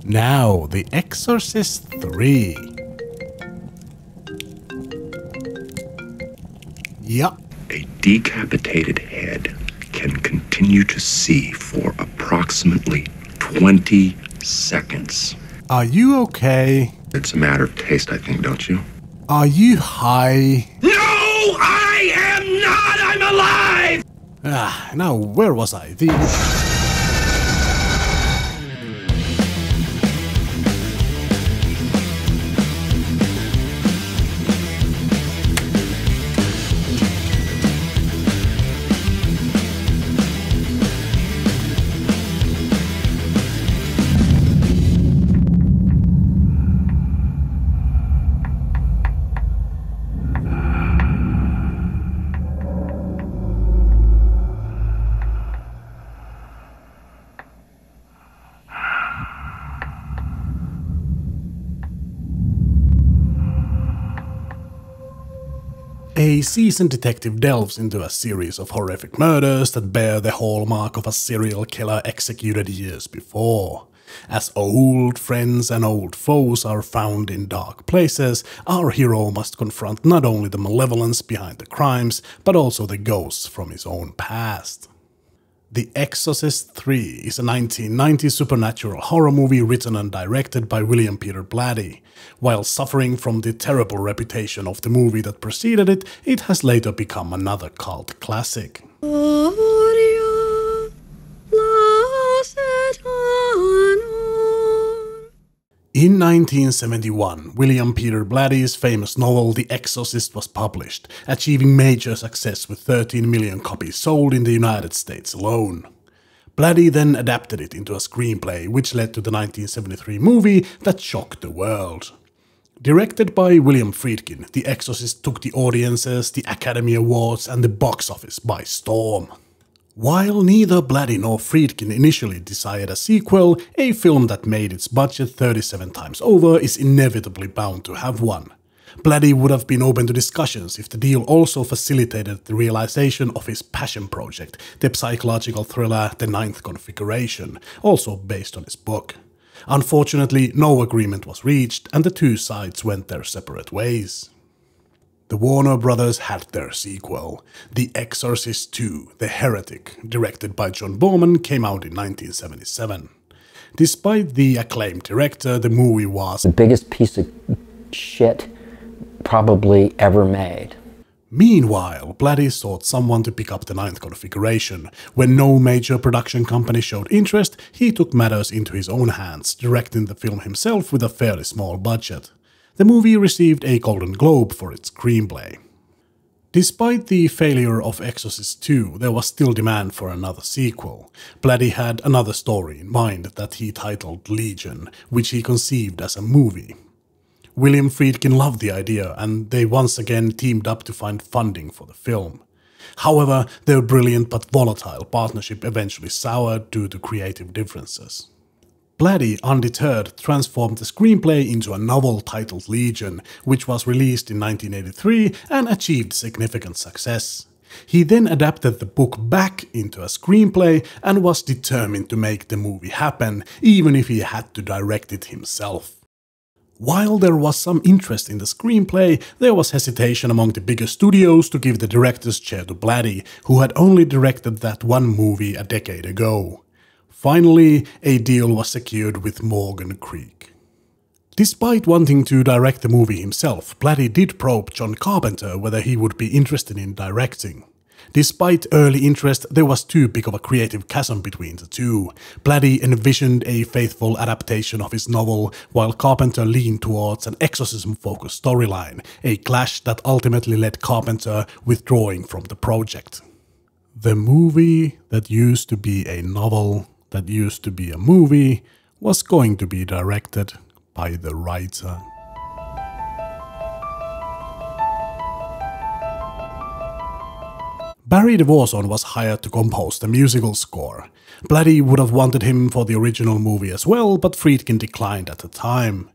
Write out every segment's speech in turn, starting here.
Now, The Exorcist III. Yup. A decapitated head can continue to see for approximately 20 seconds. Are you okay? It's a matter of taste, I think, don't you? Are you high? No, I am not! I'm alive! Now where was I? A seasoned detective delves into a series of horrific murders that bear the hallmark of a serial killer executed years before. As old friends and old foes are found in dark places, our hero must confront not only the malevolence behind the crimes, but also the ghosts from his own past. The Exorcist III is a 1990 supernatural horror movie written and directed by Peter Blatty. While suffering from the terrible reputation of the movie that preceded it, it has later become another cult classic. In 1971, Peter Blatty's famous novel The Exorcist was published, achieving major success with 13 million copies sold in the United States alone. Blatty then adapted it into a screenplay, which led to the 1973 movie that shocked the world. Directed by William Friedkin, The Exorcist took the audiences, the Academy Awards and the box office by storm. While neither Blatty nor Friedkin initially desired a sequel, a film that made its budget 37 times over is inevitably bound to have one. Blatty would have been open to discussions if the deal also facilitated the realization of his passion project, the psychological thriller The Ninth Configuration, also based on his book. Unfortunately, no agreement was reached and the two sides went their separate ways. The Warner Brothers had their sequel. The Exorcist II, The Heretic, directed by John Bowman, came out in 1977. Despite the acclaimed director, the movie was the biggest piece of shit probably ever made. Meanwhile, Blatty sought someone to pick up The Ninth Configuration. When no major production company showed interest, he took matters into his own hands, directing the film himself with a fairly small budget. The movie received a Golden Globe for its screenplay. Despite the failure of Exorcist II, there was still demand for another sequel. Blatty had another story in mind that he titled Legion, which he conceived as a movie. William Friedkin loved the idea, and they once again teamed up to find funding for the film. However, their brilliant but volatile partnership eventually soured due to creative differences. Blatty, undeterred, transformed the screenplay into a novel titled Legion, which was released in 1983 and achieved significant success. He then adapted the book back into a screenplay and was determined to make the movie happen, even if he had to direct it himself. While there was some interest in the screenplay, there was hesitation among the bigger studios to give the director's chair to Blatty, who had only directed that one movie a decade ago. Finally, a deal was secured with Morgan Creek. Despite wanting to direct the movie himself, Blatty did probe John Carpenter whether he would be interested in directing. Despite early interest, there was too big of a creative chasm between the two. Blatty envisioned a faithful adaptation of his novel, while Carpenter leaned towards an exorcism-focused storyline, a clash that ultimately led Carpenter withdrawing from the project. The movie that used to be a novel, that used to be a movie, was going to be directed by the writer. Barry DeVorson was hired to compose the musical score. Blatty would have wanted him for the original movie as well, but Friedkin declined at the time.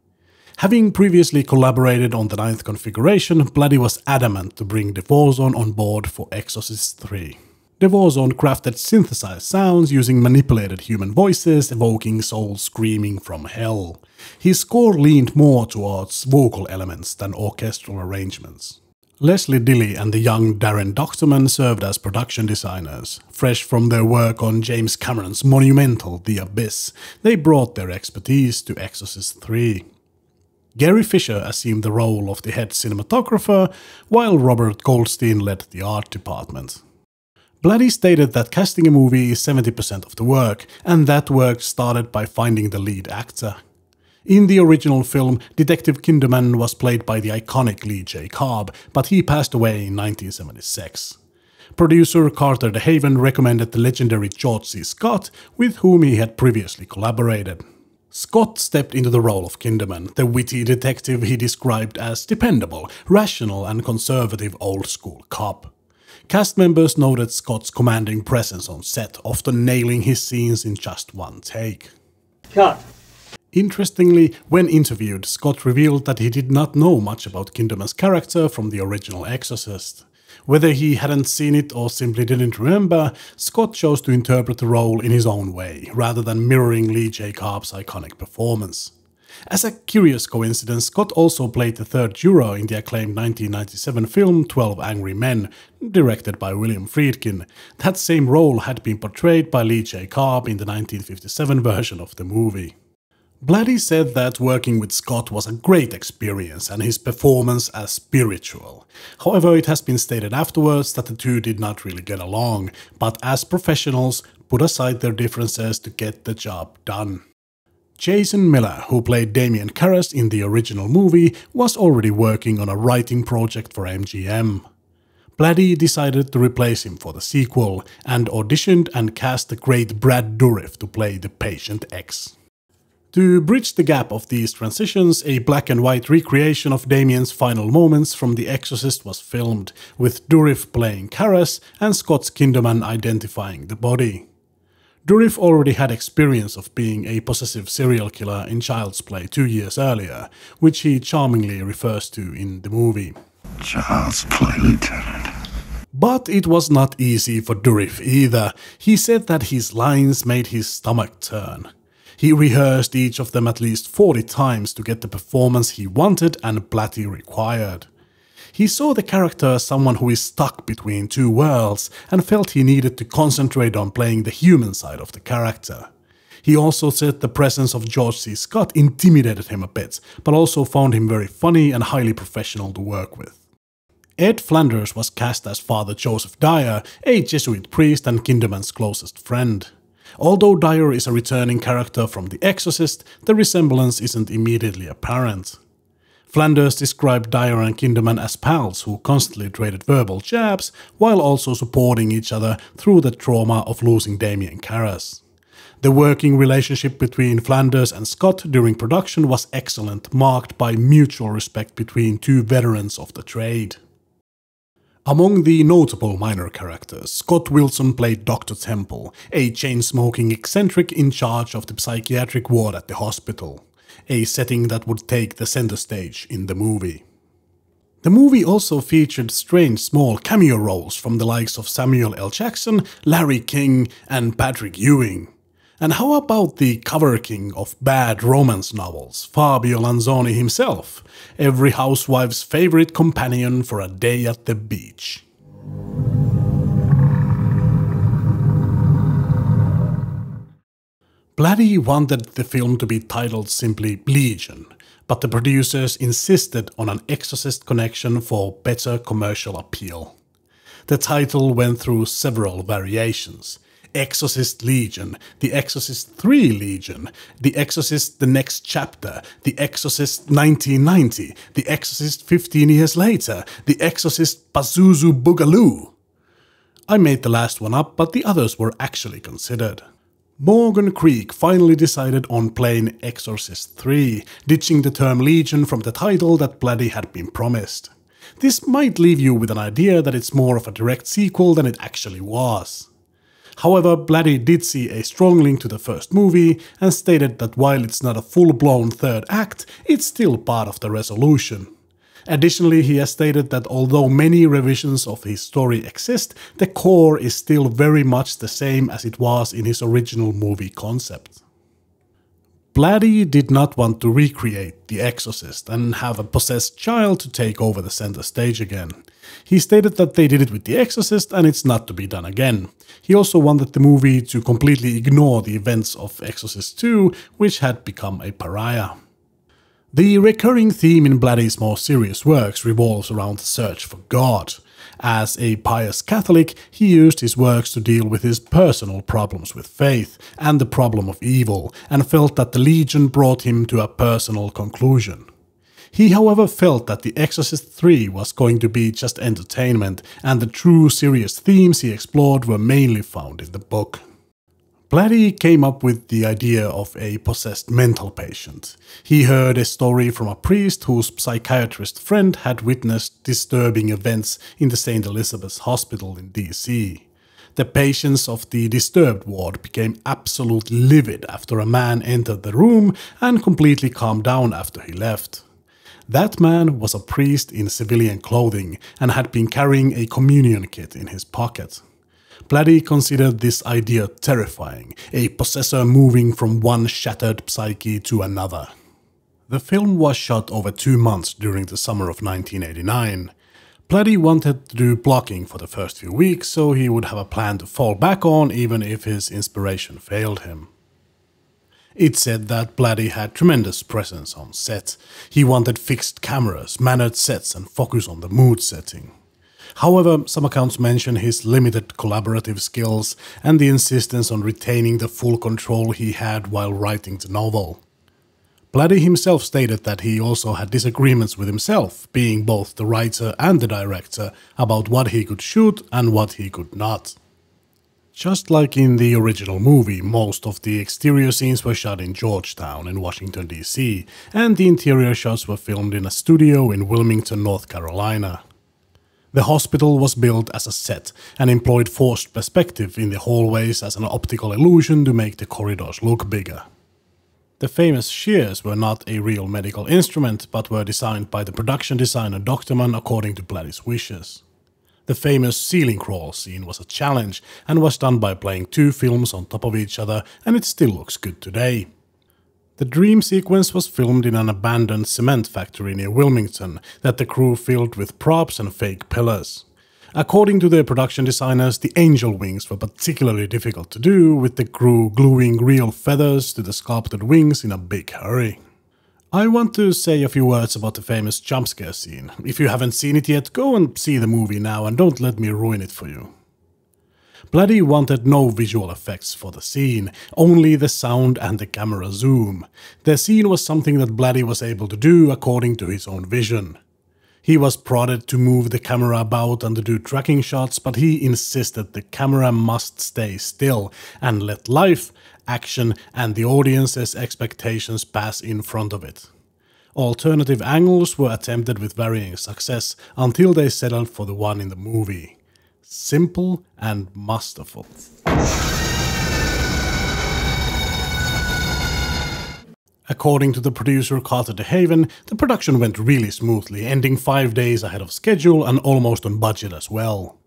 Having previously collaborated on The Ninth Configuration, Blatty was adamant to bring DeVorson on board for Exorcist III. The Warzone crafted synthesized sounds using manipulated human voices, evoking souls screaming from hell. His score leaned more towards vocal elements than orchestral arrangements. Leslie Dilley and the young Darren Dochterman served as production designers. Fresh from their work on James Cameron's monumental The Abyss, they brought their expertise to Exorcist III. Gary Fisher assumed the role of the head cinematographer, while Robert Goldstein led the art department. Blatty stated that casting a movie is 70% of the work, and that work started by finding the lead actor. In the original film, Detective Kinderman was played by the iconic Lee J. Cobb, but he passed away in 1976. Producer Carter DeHaven recommended the legendary George C. Scott, with whom he had previously collaborated. Scott stepped into the role of Kinderman, the witty detective he described as dependable, rational and conservative old-school cop. Cast members noted Scott's commanding presence on set, often nailing his scenes in just one take. Cut. Interestingly, when interviewed, Scott revealed that he did not know much about Kinderman's character from the original Exorcist. Whether he hadn't seen it or simply didn't remember, Scott chose to interpret the role in his own way, rather than mirroring Lee J. Cobb's iconic performance. As a curious coincidence, Scott also played the third juror in the acclaimed 1997 film 12 Angry Men, directed by William Friedkin. That same role had been portrayed by Lee J. Cobb in the 1957 version of the movie. Blatty said that working with Scott was a great experience and his performance as spiritual. However, it has been stated afterwards that the two did not really get along, but as professionals, put aside their differences to get the job done. Jason Miller, who played Damien Karras in the original movie, was already working on a writing project for MGM. Blatty decided to replace him for the sequel, and auditioned and cast the great Brad Dourif to play the Patient X. To bridge the gap of these transitions, a black and white recreation of Damien's final moments from The Exorcist was filmed, with Dourif playing Karras and Scott's Kinderman identifying the body. Dourif already had experience of being a possessive serial killer in Child's Play 2 years earlier, which he charmingly refers to in the movie. Child's Play, Lieutenant. But it was not easy for Dourif either. He said that his lines made his stomach turn. He rehearsed each of them at least 40 times to get the performance he wanted and Blatty required. He saw the character as someone who is stuck between two worlds and felt he needed to concentrate on playing the human side of the character. He also said the presence of George C. Scott intimidated him a bit, but also found him very funny and highly professional to work with. Ed Flanders was cast as Father Joseph Dyer, a Jesuit priest and Kinderman's closest friend. Although Dyer is a returning character from The Exorcist, the resemblance isn't immediately apparent. Flanders described Dyer and Kinderman as pals who constantly traded verbal jabs, while also supporting each other through the trauma of losing Damien Karras. The working relationship between Flanders and Scott during production was excellent, marked by mutual respect between two veterans of the trade. Among the notable minor characters, Scott Wilson played Dr. Temple, a chain-smoking eccentric in charge of the psychiatric ward at the hospital, a setting that would take the center stage in the movie. The movie also featured strange small cameo roles from the likes of Samuel L. Jackson, Larry King, and Patrick Ewing. And how about the cover king of bad romance novels, Fabio Lanzoni himself, every housewife's favorite companion for a day at the beach? Blatty wanted the film to be titled simply Legion, but the producers insisted on an Exorcist connection for better commercial appeal. The title went through several variations: Exorcist Legion, The Exorcist III Legion, The Exorcist The Next Chapter, The Exorcist 1990, The Exorcist 15 Years Later, The Exorcist Pazuzu Boogaloo. I made the last one up, but the others were actually considered. Morgan Creek finally decided on plain Exorcist III, ditching the term Legion from the title that Blatty had been promised. This might leave you with an idea that it's more of a direct sequel than it actually was. However, Blatty did see a strong link to the first movie and stated that while it's not a full-blown third act, it's still part of the resolution. Additionally, he has stated that although many revisions of his story exist, the core is still very much the same as it was in his original movie concept. Blatty did not want to recreate The Exorcist and have a possessed child to take over the center stage again. He stated that they did it with The Exorcist and it's not to be done again. He also wanted the movie to completely ignore the events of Exorcist II, which had become a pariah. The recurring theme in Blatty's more serious works revolves around the search for God. As a pious Catholic, he used his works to deal with his personal problems with faith and the problem of evil, and felt that the Legion brought him to a personal conclusion. He, however, felt that The Exorcist III was going to be just entertainment, and the true serious themes he explored were mainly found in the book. Blatty came up with the idea of a possessed mental patient. He heard a story from a priest whose psychiatrist friend had witnessed disturbing events in the St. Elizabeth's Hospital in DC. The patients of the disturbed ward became absolutely livid after a man entered the room and completely calmed down after he left. That man was a priest in civilian clothing and had been carrying a communion kit in his pocket. Blatty considered this idea terrifying, a possessor moving from one shattered psyche to another. The film was shot over 2 months during the summer of 1989. Blatty wanted to do blocking for the first few weeks, so he would have a plan to fall back on even if his inspiration failed him. It's said that Blatty had tremendous presence on set. He wanted fixed cameras, mannered sets and focus on the mood setting. However, some accounts mention his limited collaborative skills and the insistence on retaining the full control he had while writing the novel. Blatty himself stated that he also had disagreements with himself, being both the writer and the director, about what he could shoot and what he could not. Just like in the original movie, most of the exterior scenes were shot in Georgetown in Washington, D.C., and the interior shots were filmed in a studio in Wilmington, North Carolina. The hospital was built as a set and employed forced perspective in the hallways as an optical illusion to make the corridors look bigger. The famous shears were not a real medical instrument, but were designed by the production designer Dr. Mann according to Blatty's wishes. The famous ceiling crawl scene was a challenge and was done by playing 2 films on top of each other, and it still looks good today. The dream sequence was filmed in an abandoned cement factory near Wilmington that the crew filled with props and fake pillars. According to the production designers, the angel wings were particularly difficult to do, with the crew gluing real feathers to the sculpted wings in a big hurry. I want to say a few words about the famous jump scare scene. If you haven't seen it yet, go and see the movie now and don't let me ruin it for you. Blatty wanted no visual effects for the scene, only the sound and the camera zoom. The scene was something that Blatty was able to do according to his own vision. He was prodded to move the camera about and to do tracking shots, but he insisted the camera must stay still and let life, action and the audience's expectations pass in front of it. Alternative angles were attempted with varying success until they settled for the one in the movie. Simple and masterful. According to the producer Carter DeHaven, the production went really smoothly, ending 5 days ahead of schedule and almost on budget as well.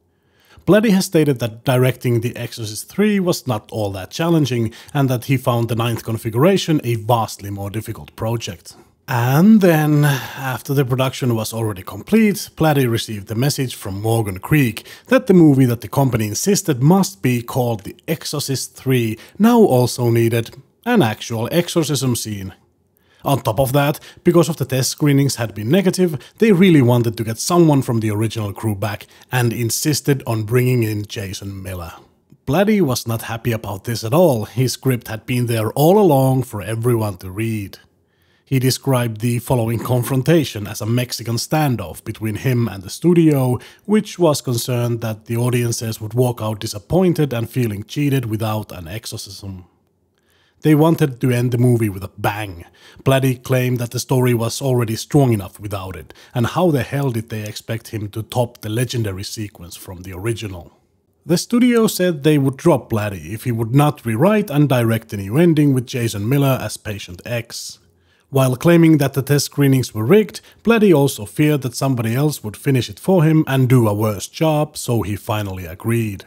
Blatty has stated that directing The Exorcist III was not all that challenging and that he found the 9th configuration a vastly more difficult project. And then, after the production was already complete, Blatty received the message from Morgan Creek that the movie that the company insisted must be called The Exorcist III now also needed an actual exorcism scene. On top of that, because of the test screenings had been negative, they really wanted to get someone from the original crew back and insisted on bringing in Jason Miller. Blatty was not happy about this at all. His script had been there all along for everyone to read. He described the following confrontation as a Mexican standoff between him and the studio, which was concerned that the audiences would walk out disappointed and feeling cheated without an exorcism. They wanted to end the movie with a bang. Blatty claimed that the story was already strong enough without it, and how the hell did they expect him to top the legendary sequence from the original? The studio said they would drop Blatty if he would not rewrite and direct a new ending with Jason Miller as Patient X. While claiming that the test screenings were rigged, Blatty also feared that somebody else would finish it for him and do a worse job, so he finally agreed.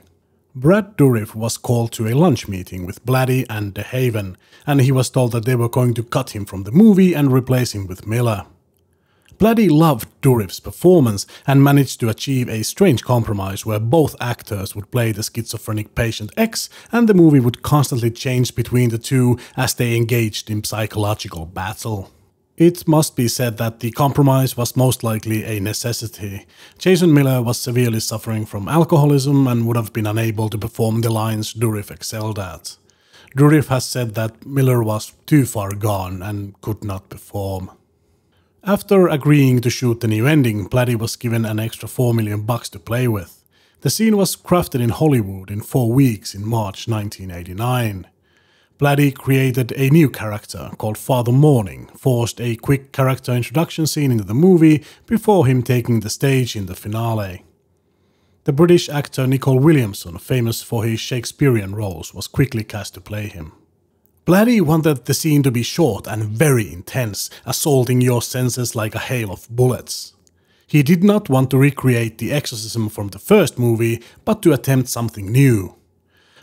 Brad Dourif was called to a lunch meeting with Blatty and DeHaven, and he was told that they were going to cut him from the movie and replace him with Miller. Blatty loved Dourif's performance and managed to achieve a strange compromise where both actors would play the schizophrenic patient X, and the movie would constantly change between the two as they engaged in psychological battle. It must be said that the compromise was most likely a necessity. Jason Miller was severely suffering from alcoholism and would have been unable to perform the lines Dourif excelled at. Dourif has said that Miller was too far gone and could not perform. After agreeing to shoot the new ending, Blatty was given an extra $4 million to play with. The scene was crafted in Hollywood in 4 weeks in March 1989. Blatty created a new character called Father Morning, forced a quick character introduction scene into the movie before him taking the stage in the finale. The British actor Nicol Williamson, famous for his Shakespearean roles, was quickly cast to play him. Blatty wanted the scene to be short and very intense, assaulting your senses like a hail of bullets. He did not want to recreate the exorcism from the first movie, but to attempt something new.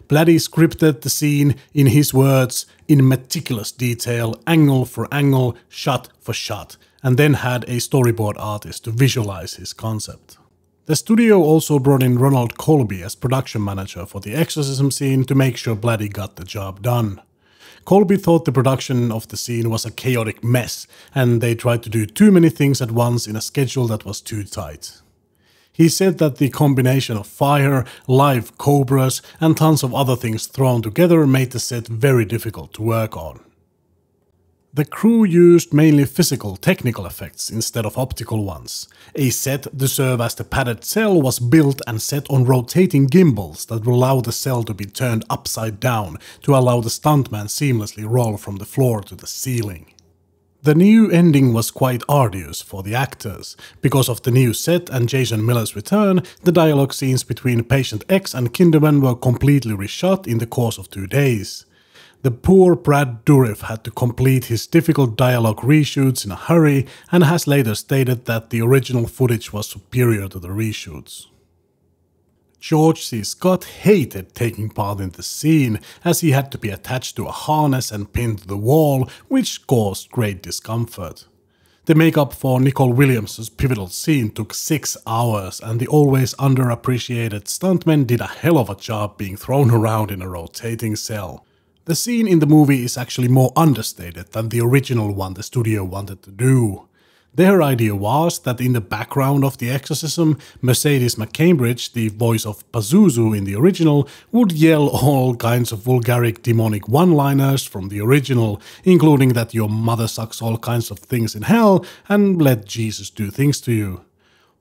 Blatty scripted the scene, in his words, in meticulous detail, angle for angle, shot for shot, and then had a storyboard artist to visualize his concept. The studio also brought in Ronald Colby as production manager for the exorcism scene to make sure Blatty got the job done. Colby thought the production of the scene was a chaotic mess, and they tried to do too many things at once in a schedule that was too tight. He said that the combination of fire, live cobras, and tons of other things thrown together made the set very difficult to work on. The crew used mainly physical, technical effects instead of optical ones. A set to serve as the padded cell was built and set on rotating gimbals that would allow the cell to be turned upside down to allow the stuntman seamlessly roll from the floor to the ceiling. The new ending was quite arduous for the actors. Because of the new set and Jason Miller's return, the dialogue scenes between Patient X and Kinderman were completely reshot in the course of 2 days. The poor Brad Dourif had to complete his difficult dialogue reshoots in a hurry and has later stated that the original footage was superior to the reshoots. George C. Scott hated taking part in the scene, as he had to be attached to a harness and pinned to the wall, which caused great discomfort. The makeup for Nicol Williamson's pivotal scene took 6 hours, and the always underappreciated stuntmen did a hell of a job being thrown around in a rotating cell. The scene in the movie is actually more understated than the original one the studio wanted to do. Their idea was that in the background of the exorcism, Mercedes McCambridge, the voice of Pazuzu in the original, would yell all kinds of vulgaric demonic one-liners from the original, including that your mother sucks all kinds of things in hell and let Jesus do things to you.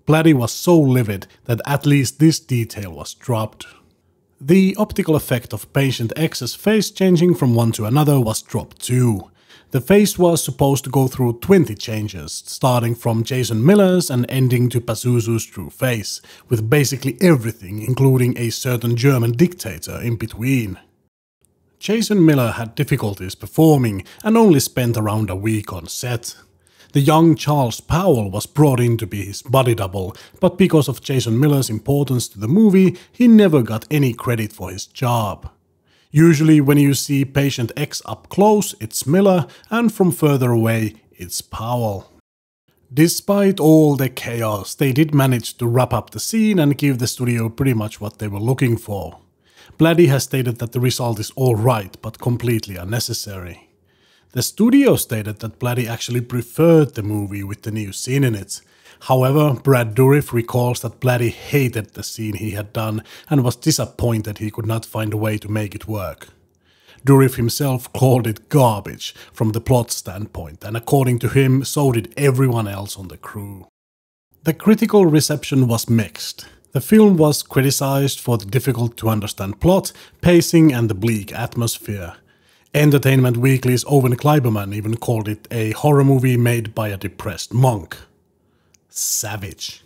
Blatty was so livid that at least this detail was dropped. The optical effect of Patient X's face changing from one to another was dropped too. The face was supposed to go through 20 changes, starting from Jason Miller's and ending to Pazuzu's true face, with basically everything, including a certain German dictator, in between. Jason Miller had difficulties performing and only spent around a week on set. The young Charles Powell was brought in to be his body double, but because of Jason Miller's importance to the movie, he never got any credit for his job. Usually when you see Patient X up close, it's Miller, and from further away, it's Powell. Despite all the chaos, they did manage to wrap up the scene and give the studio pretty much what they were looking for. Blatty has stated that the result is alright, but completely unnecessary. The studio stated that Blatty actually preferred the movie with the new scene in it. However, Brad Dourif recalls that Blatty hated the scene he had done and was disappointed he could not find a way to make it work. Dourif himself called it garbage from the plot standpoint, and according to him, so did everyone else on the crew. The critical reception was mixed. The film was criticized for the difficult-to-understand plot, pacing and the bleak atmosphere. Entertainment Weekly's Owen Kleiberman even called it a horror movie made by a depressed monk. Savage.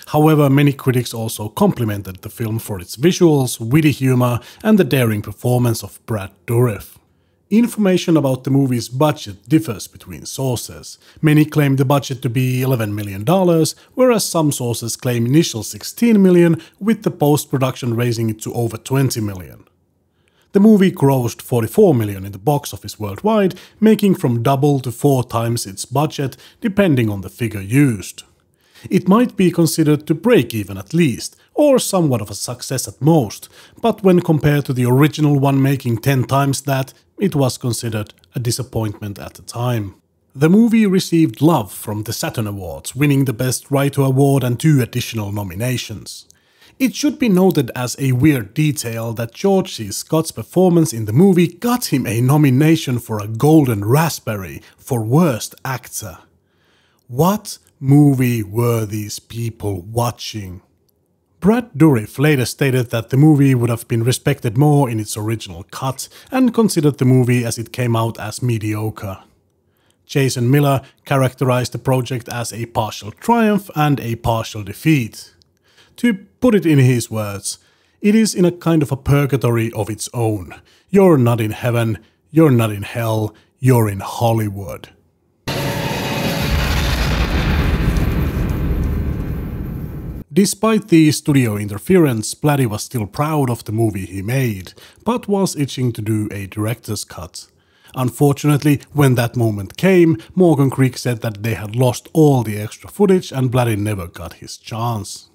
However, many critics also complimented the film for its visuals, witty humor, and the daring performance of Brad Dourif. Information about the movie's budget differs between sources. Many claim the budget to be $11 million, whereas some sources claim initial $16 million, with the post-production raising it to over $20 million. The movie grossed $44 million in the box office worldwide, making from double to 4 times its budget, depending on the figure used. It might be considered to break even at least, or somewhat of a success at most, but when compared to the original one making 10 times that, it was considered a disappointment at the time. The movie received love from the Saturn Awards, winning the Best Writer Award and 2 additional nominations. It should be noted as a weird detail that George C. Scott's performance in the movie got him a nomination for a Golden Raspberry for Worst Actor. What movie were these people watching? Brad Dourif later stated that the movie would have been respected more in its original cut and considered the movie as it came out as mediocre. Jason Miller characterized the project as a partial triumph and a partial defeat. To put it in his words, it is in a kind of a purgatory of its own. You're not in heaven, you're not in hell, you're in Hollywood. Despite the studio interference, Blatty was still proud of the movie he made, but was itching to do a director's cut. Unfortunately, when that moment came, Morgan Creek said that they had lost all the extra footage and Blatty never got his chance.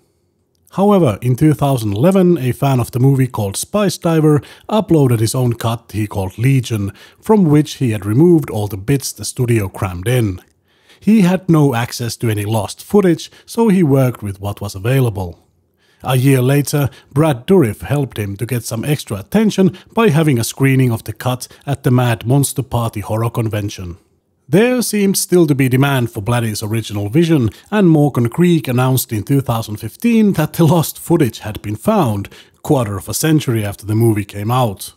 However, in 2011, a fan of the movie called Spice Diver uploaded his own cut he called Legion, from which he had removed all the bits the studio crammed in. He had no access to any lost footage, so he worked with what was available. A year later, Brad Dourif helped him to get some extra attention by having a screening of the cut at the Mad Monster Party horror convention. There seemed still to be demand for Blatty's original vision, and Morgan Creek announced in 2015 that the lost footage had been found, quarter of a century after the movie came out.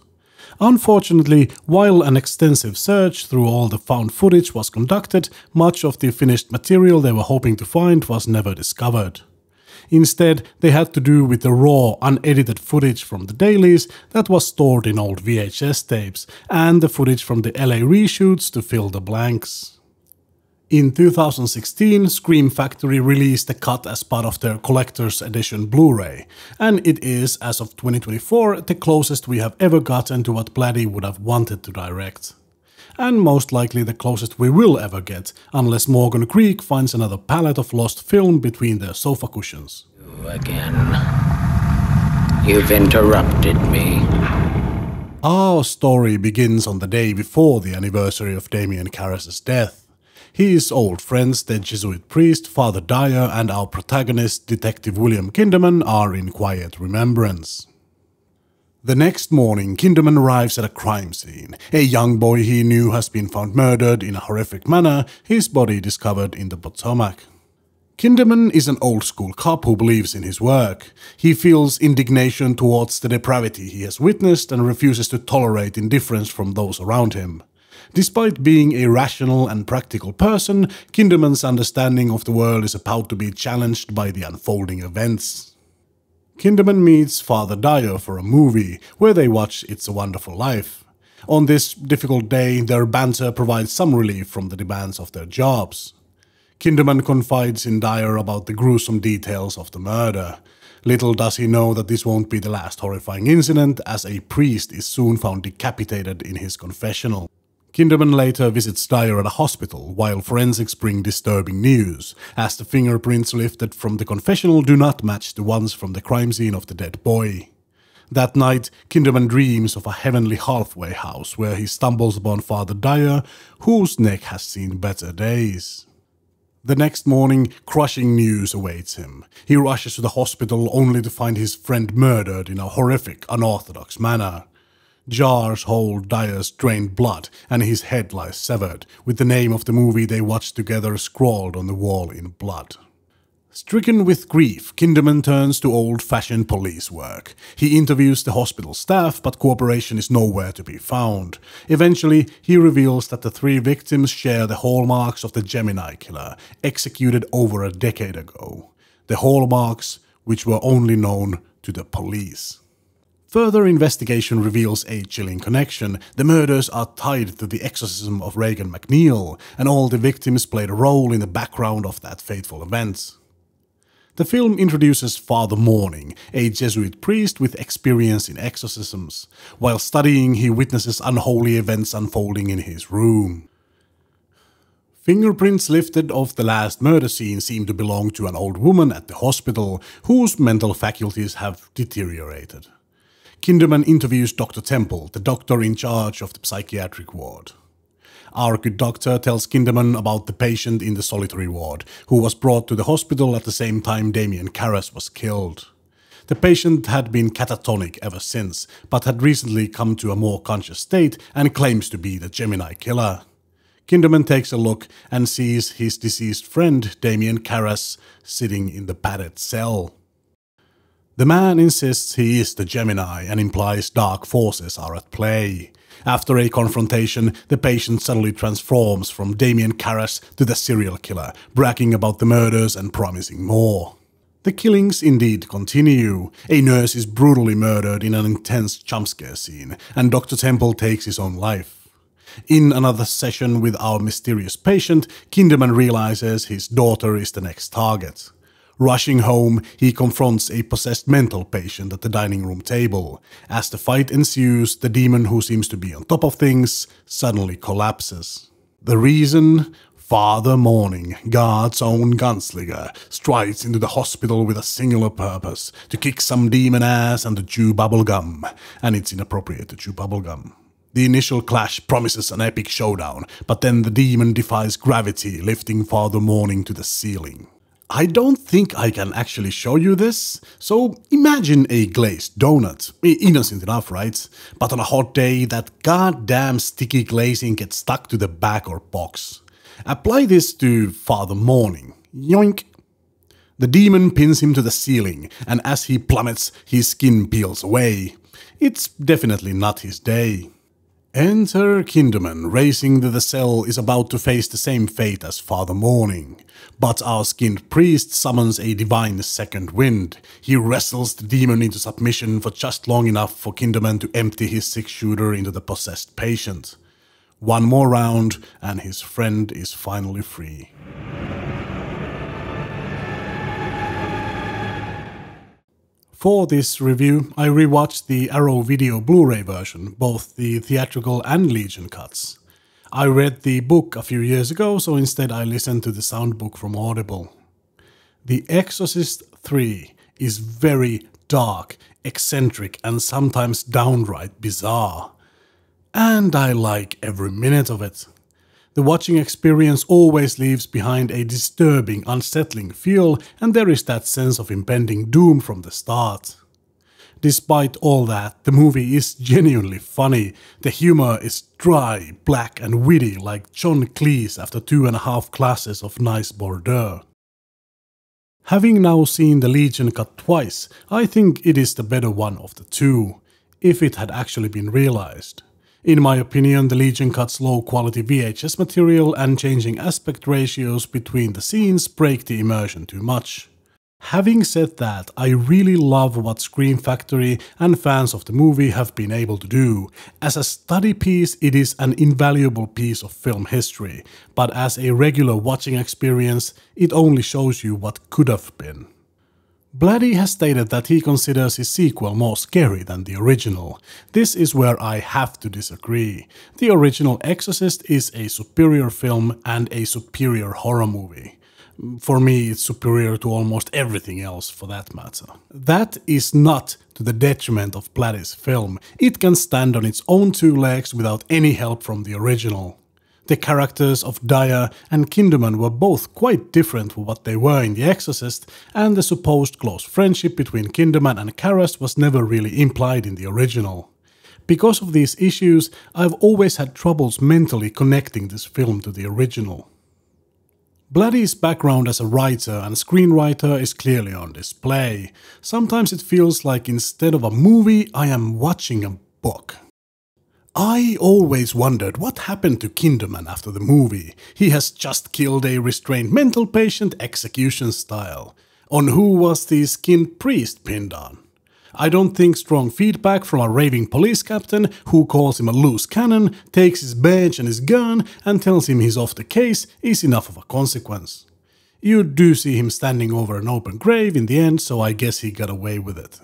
Unfortunately, while an extensive search through all the found footage was conducted, much of the finished material they were hoping to find was never discovered. Instead, they had to do with the raw, unedited footage from the dailies that was stored in old VHS tapes, and the footage from the LA reshoots to fill the blanks. In 2016, Scream Factory released the cut as part of their Collector's Edition Blu-ray, and it is, as of 2024, the closest we have ever gotten to what Blatty would have wanted to direct. And most likely the closest we will ever get, unless Morgan Creek finds another pallet of lost film between their sofa cushions. You again. You've interrupted me. Our story begins on the day before the anniversary of Damien Karras' death. His old friends, the Jesuit priest Father Dyer, and our protagonist, Detective William Kinderman, are in quiet remembrance. The next morning, Kinderman arrives at a crime scene. A young boy he knew has been found murdered in a horrific manner, his body discovered in the Potomac. Kinderman is an old-school cop who believes in his work. He feels indignation towards the depravity he has witnessed and refuses to tolerate indifference from those around him. Despite being a rational and practical person, Kinderman's understanding of the world is about to be challenged by the unfolding events. Kinderman meets Father Dyer for a movie, where they watch It's a Wonderful Life. On this difficult day, their banter provides some relief from the demands of their jobs. Kinderman confides in Dyer about the gruesome details of the murder. Little does he know that this won't be the last horrifying incident, as a priest is soon found decapitated in his confessional. Kinderman later visits Dyer at a hospital, while forensics bring disturbing news, as the fingerprints lifted from the confessional do not match the ones from the crime scene of the dead boy. That night, Kinderman dreams of a heavenly halfway house where he stumbles upon Father Dyer, whose neck has seen better days. The next morning, crushing news awaits him. He rushes to the hospital only to find his friend murdered in a horrific, unorthodox manner. Jars hold Dyer's drained blood, and his head lies severed, with the name of the movie they watched together scrawled on the wall in blood. Stricken with grief, Kinderman turns to old-fashioned police work. He interviews the hospital staff, but cooperation is nowhere to be found. Eventually, he reveals that the 3 victims share the hallmarks of the Gemini killer, executed over a decade ago. The hallmarks which were only known to the police. Further investigation reveals a chilling connection. The murders are tied to the exorcism of Regan MacNeil, and all the victims played a role in the background of that fateful event. The film introduces Father Morning, a Jesuit priest with experience in exorcisms. While studying, he witnesses unholy events unfolding in his room. Fingerprints lifted off the last murder scene seem to belong to an old woman at the hospital, whose mental faculties have deteriorated. Kinderman interviews Dr. Temple, the doctor in charge of the psychiatric ward. Our good doctor tells Kinderman about the patient in the solitary ward, who was brought to the hospital at the same time Damien Karras was killed. The patient had been catatonic ever since, but had recently come to a more conscious state and claims to be the Gemini killer. Kinderman takes a look and sees his deceased friend Damien Karras sitting in the padded cell. The man insists he is the Gemini and implies dark forces are at play. After a confrontation, the patient suddenly transforms from Damien Karras to the serial killer, bragging about the murders and promising more. The killings indeed continue. A nurse is brutally murdered in an intense jumpscare scene, and Dr. Temple takes his own life. In another session with our mysterious patient, Kinderman realizes his daughter is the next target. Rushing home, he confronts a possessed mental patient at the dining room table. As the fight ensues, the demon who seems to be on top of things suddenly collapses. The reason? Father Morning, God's own gunslinger, strides into the hospital with a singular purpose: to kick some demon ass and to chew bubblegum. And it's inappropriate to chew bubblegum. The initial clash promises an epic showdown, but then the demon defies gravity, lifting Father Morning to the ceiling. I don't think I can actually show you this, so imagine a glazed donut. Innocent enough, right? But on a hot day, that goddamn sticky glazing gets stuck to the back or box. Apply this to Father Morning. Yoink! The demon pins him to the ceiling, and as he plummets, his skin peels away. It's definitely not his day. Enter Kinderman, racing to the cell, is about to face the same fate as Father Morning. But our skinned priest summons a divine second wind. He wrestles the demon into submission for just long enough for Kinderman to empty his six-shooter into the possessed patient. One more round, and his friend is finally free. For this review, I rewatched the Arrow Video Blu-ray version, both the theatrical and Legion cuts. I read the book a few years ago, so instead I listened to the soundbook from Audible. The Exorcist III is very dark, eccentric, and sometimes downright bizarre. And I like every minute of it. The watching experience always leaves behind a disturbing, unsettling feel, and there is that sense of impending doom from the start. Despite all that, the movie is genuinely funny. The humor is dry, black and witty like John Cleese after 2.5 glasses of nice Bordeaux. Having now seen the Legion cut twice, I think it is the better one of the two, if it had actually been realized. In my opinion, the Legion cut's low-quality VHS material and changing aspect ratios between the scenes break the immersion too much. Having said that, I really love what Scream Factory and fans of the movie have been able to do. As a study piece, it is an invaluable piece of film history, but as a regular watching experience, it only shows you what could have been. Blatty has stated that he considers his sequel more scary than the original. This is where I have to disagree. The original Exorcist is a superior film and a superior horror movie. For me, it's superior to almost everything else for that matter. That is not to the detriment of Blatty's film. It can stand on its own two legs without any help from the original. The characters of Dyer and Kinderman were both quite different from what they were in The Exorcist, and the supposed close friendship between Kinderman and Karras was never really implied in the original. Because of these issues, I've always had troubles mentally connecting this film to the original. Blatty's background as a writer and screenwriter is clearly on display. Sometimes it feels like instead of a movie, I am watching a book. I always wondered what happened to Kinderman after the movie. He has just killed a restrained mental patient execution style. On who was the skinned priest pinned on? I don't think strong feedback from a raving police captain who calls him a loose cannon, takes his badge and his gun and tells him he's off the case is enough of a consequence. You do see him standing over an open grave in the end, so I guess he got away with it.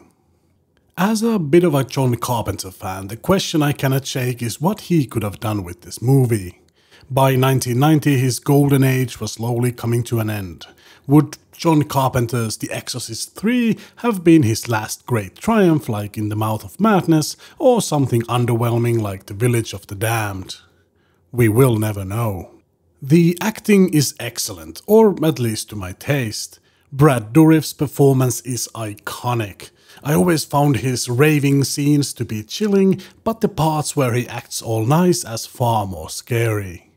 As a bit of a John Carpenter fan, the question I cannot shake is what he could have done with this movie. By 1990, his golden age was slowly coming to an end. Would John Carpenter's The Exorcist III have been his last great triumph like In the Mouth of Madness, or something underwhelming like The Village of the Damned? We will never know. The acting is excellent, or at least to my taste. Brad Dourif's performance is iconic. I always found his raving scenes to be chilling, but the parts where he acts all nice as far more scary.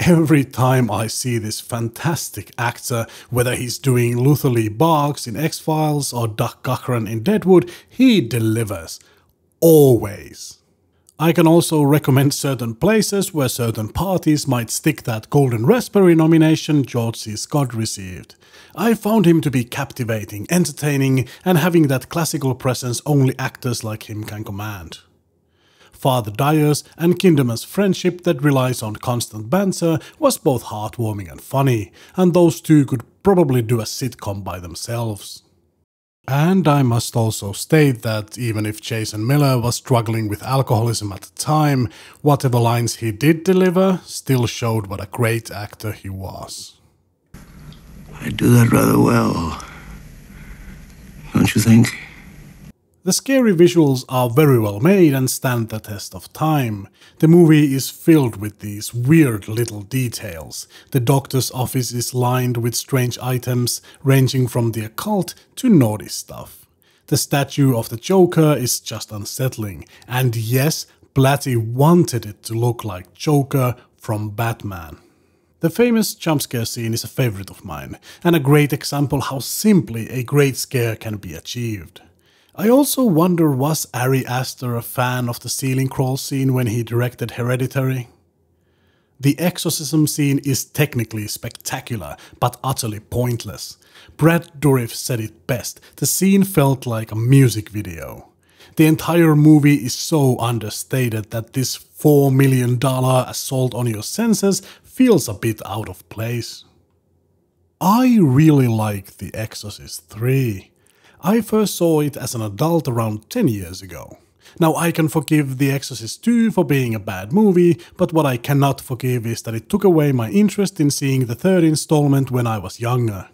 Every time I see this fantastic actor, whether he's doing Luther Lee Boggs in X-Files or Doc Cochran in Deadwood, he delivers. Always. I can also recommend certain places where certain parties might stick that Golden Raspberry nomination George C. Scott received. I found him to be captivating, entertaining, and having that classical presence only actors like him can command. Father Dyer's and Kinderman's friendship that relies on constant banter was both heartwarming and funny, and those two could probably do a sitcom by themselves. And I must also state that even if Jason Miller was struggling with alcoholism at the time, whatever lines he did deliver still showed what a great actor he was. I do that rather well, don't you think? The scary visuals are very well made and stand the test of time. The movie is filled with these weird little details. The doctor's office is lined with strange items ranging from the occult to naughty stuff. The statue of the Joker is just unsettling, and yes, Blatty wanted it to look like Joker from Batman. The famous jump scare scene is a favorite of mine, and a great example how simply a great scare can be achieved. I also wonder, was Ari Aster a fan of the ceiling crawl scene when he directed Hereditary? The exorcism scene is technically spectacular, but utterly pointless. Brad Dourif said it best, the scene felt like a music video. The entire movie is so understated that this $4 million assault on your senses feels a bit out of place. I really like The Exorcist III. I first saw it as an adult around 10 years ago. Now I can forgive The Exorcist II for being a bad movie, but what I cannot forgive is that it took away my interest in seeing the third installment when I was younger.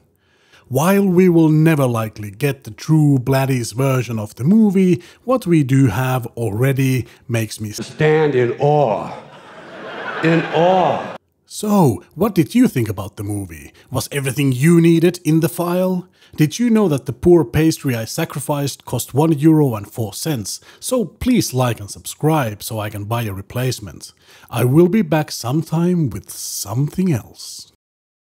While we will never likely get the true Blatty's version of the movie, what we do have already makes me stand in awe. In awe. So, what did you think about the movie? Was everything you needed in the file? Did you know that the poor pastry I sacrificed cost €1.04? So please like and subscribe so I can buy a replacement. I will be back sometime with something else.